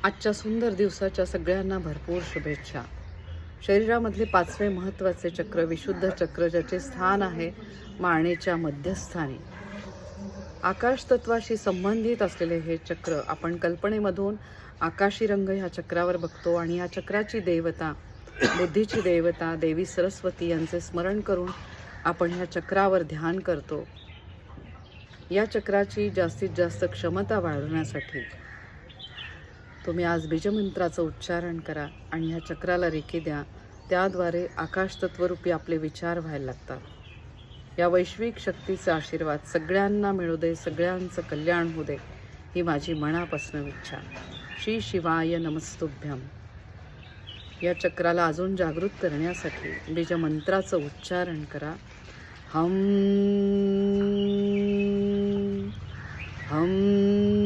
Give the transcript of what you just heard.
आजच्या सुंदर दिवसाच्या सगळ्यांना भरपूर शुभेच्छा. शरीरामधले 5वे महत्त्वाचे चक्र विशुद्ध चक्र, ज्याचे स्थान आहे मानेच्या मध्यस्थानी. आकाश तत्वाशी संबंधित असलेले हे चक्र आपण कल्पनेमधून आकाशी रंग ह्या चक्रावर बघतो आणि या चक्राची देवता, बुद्धीची देवता देवी सरस्वती यांचे स्मरण करून आपण ह्या चक्रावर ध्यान करतो. या चक्राची जास्तीत जास्त क्षमता वाढवण्यासाठी तुम्ही आज बीजमंत्राचं उच्चारण करा आणि ह्या चक्राला रेखी द्या. त्याद्वारे आकाश तत्वरूपी आपले विचार व्हायला लागतात. या वैश्विक शक्तीचा आशीर्वाद सगळ्यांना मिळू दे, सगळ्यांचं कल्याण होऊ दे, ही माझी मनापासून इच्छा. श्री शिवाय नमस्तुभ्यम. या चक्राला अजून जागृत करण्यासाठी बीजमंत्राचं उच्चारण करा. हम हम